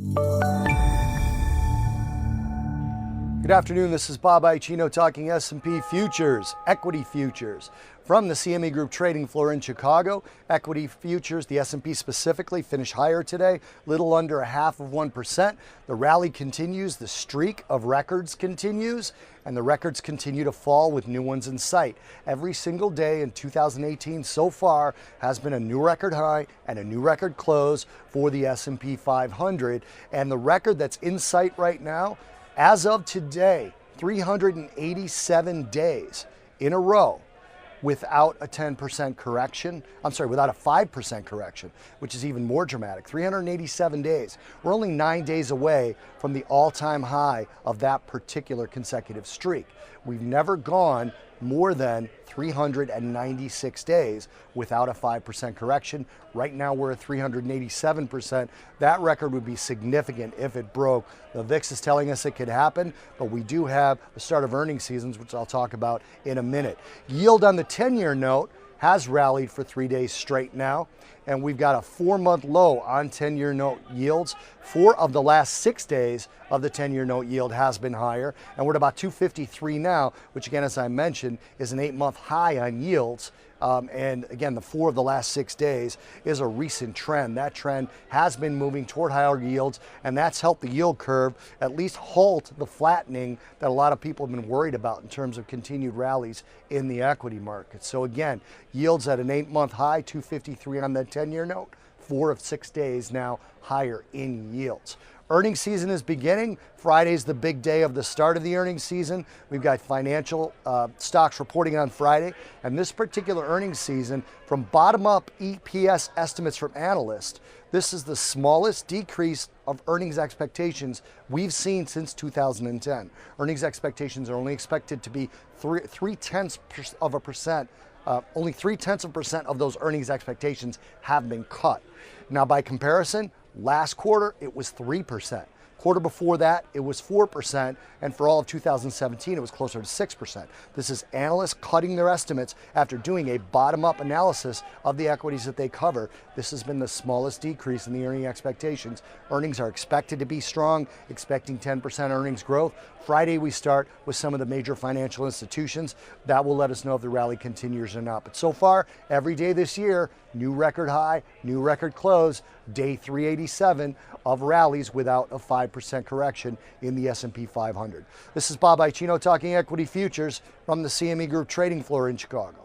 Good afternoon, this is Bob Iaccino talking S&P futures, equity futures. From the CME Group trading floor in Chicago, equity futures, the S&P specifically, finished higher today, little under 0.5%. The rally continues, the streak of records continues, and the records continue to fall with new ones in sight. Every single day in 2018 so far has been a new record high and a new record close for the S&P 500. And the record that's in sight right now, as of today, 387 days in a row without a 10% correction. Without a 5% correction, which is even more dramatic. 387 days. We're only 9 days away from the all-time high of that particular consecutive streak. We've never gone more than 396 days without a 5% correction. Right now we're at 387%. That record would be significant if it broke. The VIX is telling us it could happen, but we do have the start of earnings seasons, which I'll talk about in a minute. Yield on the 10-year note has rallied for 3 days straight now, and we've got a 4-month low on 10-year note yields. 4 of the last 6 days of the 10-year note yield has been higher, and we're at about 253 now, which again, as I mentioned, is an 8-month high on yields. And again, the 4 of the last 6 days is a recent trend. That trend has been moving toward higher yields, and that's helped the yield curve at least halt the flattening that a lot of people have been worried about in terms of continued rallies in the equity market. So again, yields at an 8-month high, 253 on that 10-year note, 4 of 6 days now higher in yields. Earnings season is beginning. Friday's the big day of the start of the earnings season. We've got financial stocks reporting on Friday. And this particular earnings season, from bottom-up EPS estimates from analysts, this is the smallest decrease of earnings expectations we've seen since 2010. Earnings expectations are only expected to be only 0.3% of those earnings expectations have been cut. Now, by comparison, last quarter, it was 3%. Quarter before that, it was 4%, and for all of 2017, it was closer to 6%. This is analysts cutting their estimates after doing a bottom-up analysis of the equities that they cover. This has been the smallest decrease in the earning expectations. Earnings are expected to be strong, expecting 10% earnings growth. Friday, we start with some of the major financial institutions. That will let us know if the rally continues or not. But so far, every day this year, new record high, new record close, day 387 of rallies without a 5% correction in the S&P 500. This is Bob Iaccino talking equity futures from the CME Group trading floor in Chicago.